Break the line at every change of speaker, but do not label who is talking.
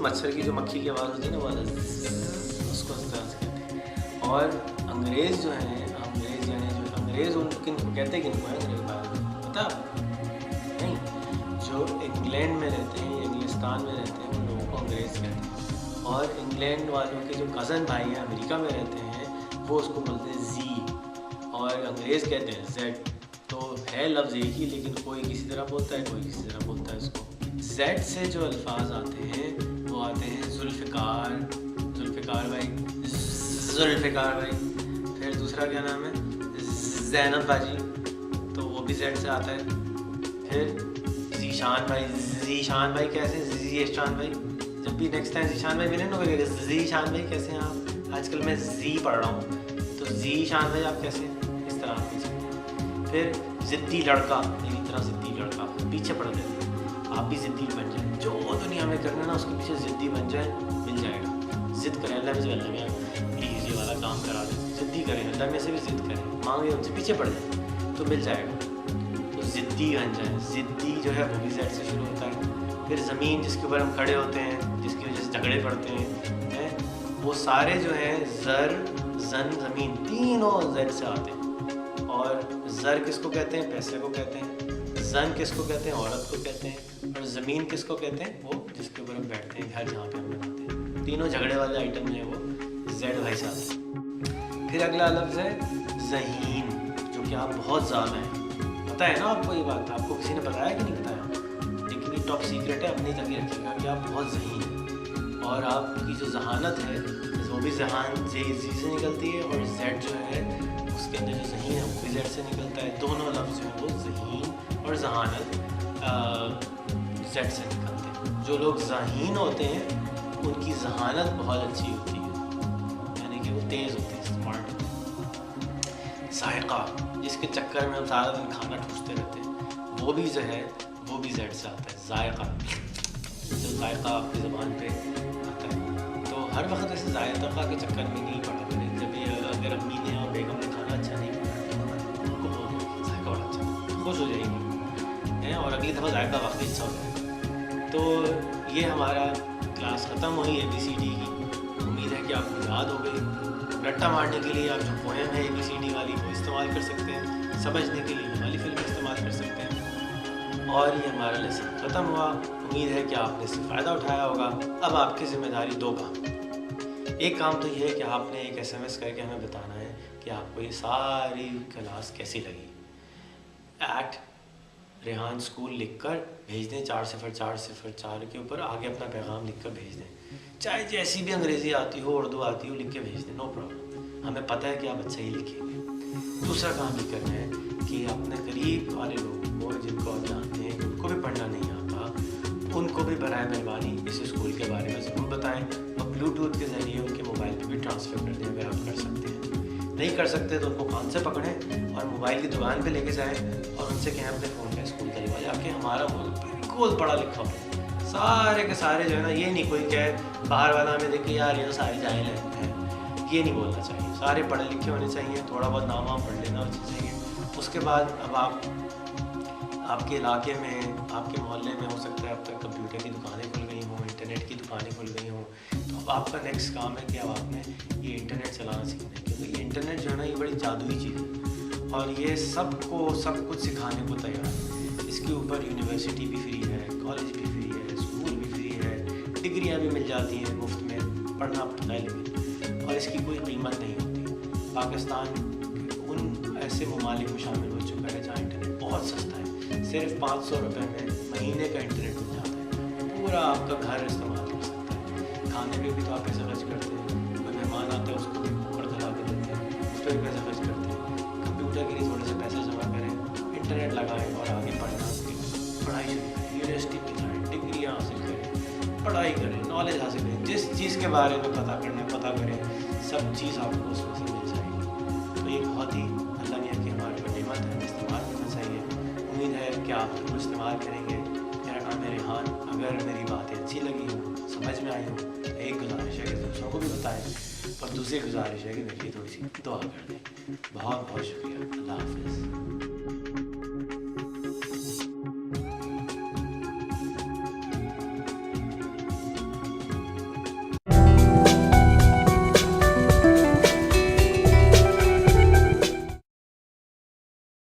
मच्छर की जो मक्खी की आवाज़ होती है ना वो उसको इस तरह से कहते हैं। और अंग्रेज़ जो हैं, अंग्रेज़ यानी जो अंग्रेज़ उन किन को कहते हैं, किन को है अंग्रेज़ भारत में पता नहीं? जो इंग्लैंड में रहते हैं, इंग्लिस्तान में रहते हैं, उन लोगों को अंग्रेज़ कहते हैं। और इंग्लैंड वालों के जो कज़न भाई हैं अमेरिका में रहते हैं, वो उसको बोलते हैं जी, और अंग्रेज़ कहते हैं जेड। तो है लफ्ज़ एक ही, लेकिन कोई किसी तरह बोलता है, कोई किसी तरह बोलता है इसको। जेड से जो अल्फाज आते हैं वो आते हैं जुल्फ़िकार, जुल्फ़िकार भाई, जुल्फ़िकार भाई। फिर दूसरा क्या नाम है, ज़ैनब बाजी, तो वो भी जेड से आता है। फिर ज़ीशान भाई, ज़ीशान भाई कैसे, ज़ीशान भाई, जब भी नेक्स्ट टाइम ज़ीशान भाई मिले ना कहेगा ज़ीशान भाई कैसे हैं आप, आजकल मैं जी पढ़ रहा हूँ, तो ज़ीशान भाई आप कैसे हैं, इस तरह आप पूछें। फिर ज़िद्दी लड़का, मेरी तरह ज़िद्दी लड़का, पीछे पड़ गए, आप भी ज़िद्दी बन जाए, जो दुनिया में करना ना उसके पीछे ज़िद्दी बन जाए, मिल जाएगा। ज़िद करें, अल्लाह से अल्लाह में प्लीज़ ये वाला काम करा दें, ज़िद्दी करें, अल्लाह में से भी ज़िद करें, मांगे उनसे पीछे पड़ जाए तो मिल जाएगा। तो ज़िद्दी बन जाए, ज़िद्दी जो है वो भी ज़ेड से शुरू होता है। फिर ज़मीन जिसके ऊपर हम खड़े होते हैं, जिसकी वजह से झगड़े पड़ते हैं, वो सारे जो हैं ज़र, ज़न, ज़मीन, तीनों ज़ेड से आते हैं। और ज़र किसको कहते हैं, पैसे को कहते हैं। ज़न किसको कहते हैं, औरत को कहते हैं। और ज़मीन किसको कहते हैं, वो जिसके ऊपर हम बैठते हैं, घर जहाँ पे हम बनाते हैं। तीनों झगड़े वाले आइटम जो है वो जेड वाई से आते हैं। फिर अगला लफ्ज़ है ज़हीन, जो कि आप बहुत ज़्यादा हैं। पता है ना आपको ये बात, आपको किसी ने बताया कि नहीं बताया, लेकिन ये टॉप सीक्रेट है, अपनी जगह रखिएगा कि आप बहुत ज़हीन हैं। और आपकी जो जहानत है वो भी जहान जी से निकलती है, और जेड जो है उसके अंदर जो ज़हीन है वो भी जेड से निकलता है। दोनों लफ्ज़ जो है वो ज़हीन और जहानत जेड से निकलते हैं। जो लोग ज़हीन होते हैं उनकी जहानत बहुत अच्छी होती है, यानी कि वो तेज़ होते हैं, स्मार्ट। जायका, जिसके चक्कर में हम सारा दिन खाना ठूसते रहते हैं, वो भी जो है वो भी जेड से आता है। जायका, जो जायका आपकी ज़बान पे आता है, तो हर वक्त ऐसे जायका के चक्कर में नहीं पड़ा करें। जब ये अगर अम्मी ने और बेगम ने खाना अच्छा नहीं बनाया, उनको जायका बड़ा अच्छा, खुश हो जाएंगी हैं, और अगली दफ़ा जायका वाकई अच्छा हो जाएगा। तो ये हमारा क्लास ख़त्म हुई ABCD की। उम्मीद है कि आपको याद हो गई। रट्टा मारने के लिए आप जो पोएम है ABCD वाली वो इस्तेमाल कर सकते हैं, समझने के लिए वाली फिल्म इस्तेमाल कर सकते हैं। और ये हमारा लेसन ख़त्म हुआ। उम्मीद है कि आपने इससे फ़ायदा उठाया होगा। अब आपकी ज़िम्मेदारी दो काम। एक काम तो ये है कि आपने एक SMS करके हमें बताना है कि आपको ये सारी क्लास कैसी लगी। @रेहान स्कूल लिख कर भेज दें, 40404 के ऊपर आगे अपना पैगाम लिख कर भेज दें। चाहे जैसी भी अंग्रेज़ी आती हो, उर्दू आती हो, लिख के भेज दें, नो प्रॉब्लम। हमें पता है कि आप अच्छा ही लिखेंगे। दूसरा काम ये करना है कि अपने करीब वाले लोगों को, जिनको आप जानते हैं, उनको भी पढ़ना नहीं आता, उनको भी बराए मेहरबानी इस स्कूल के बारे में ज़रूर बताएं, और ब्लूटूथ के ज़रिए उनके मोबाइल पे भी ट्रांसफ़र कर दें अगर आप कर सकते हैं। नहीं कर सकते तो उनको कान से पकड़ें और मोबाइल की दुकान पे लेके जाएं और उनसे कहें अपने फ़ोन में स्कूल दिलवा जाके हमारा मुल्क बिल्कुल पढ़ा लिखा हो। सारे के सारे जो है ना, ये नहीं कोई कहे बाहर वाला में देखे यार ये तो सारे जाहिल हैं, ये नहीं बोलना चाहिए। सारे पढ़े लिखे होने चाहिए, थोड़ा बहुत नाम वाम पढ़ लेना चाहिए। उसके बाद अब आप आपके इलाके में, आपके मोहल्ले में हो सकता है अब तक कंप्यूटर की दुकानें खुल गई हों, इंटरनेट की दुकानें खुल गई हों, तो अब आपका नेक्स्ट काम है कि अब आपने ये इंटरनेट चलाना सीखना है, क्योंकि इंटरनेट जो है ना ये बड़ी जादुई चीज़ है और ये सबको सब कुछ सिखाने को तैयार है। इसके ऊपर यूनिवर्सिटी भी फ्री है, कॉलेज भी फ्री है, स्कूल भी फ्री है, डिग्रियाँ भी मिल जाती हैं मुफ्त में, पढ़ना पड़ता है लेकिन, और इसकी कोई कीमत नहीं होती। पाकिस्तान उन ऐसे ममालिक में शामिल हो चुका है जहाँ इंटरनेट बहुत सस्ता है, सिर्फ 500 रुपये में महीने का इंटरनेट मिल जाता है, पूरा आपका घर इस्तेमाल कर सकता है। खाने पे भी तो आप पैसे खर्च करते हैं, कोई मेहमान आता है उसको भी पर्दा ला के देते हैं, उस पर भी पैसे खर्च करते हैं। कंप्यूटर के लिए थोड़े से पैसे जमा करें, इंटरनेट लगाएं और आगे पढ़ना, पढ़ाई शुरू करें, यूनिवर्सिटी में जाएँ, डिग्रियाँ हासिल करें, पढ़ाई करें, नॉलेज हासिल करें, जिस चीज़ के बारे में पता करना है पता करें, सब चीज़ आपको उसमें से मिल जाएगी। तो ये बहुत ही अल्लाह मियाँ की हमारे पर नेमत है, इस्तेमाल करना चाहिए। उम्मीद है कि आप ज़रूर इस्तेमाल करेंगे। मेरा नाम है रेहान। अगर मेरी बातें अच्छी लगी हो, समझ में आई हो, तो एक गुजारिश है कि दूसरों को भी बताएं, और दूसरी गुजारिश है कि मेरी थोड़ी सी दुआ कर दें। बहुत बहुत शुक्रिया। अल्लाह हाफ़िज़।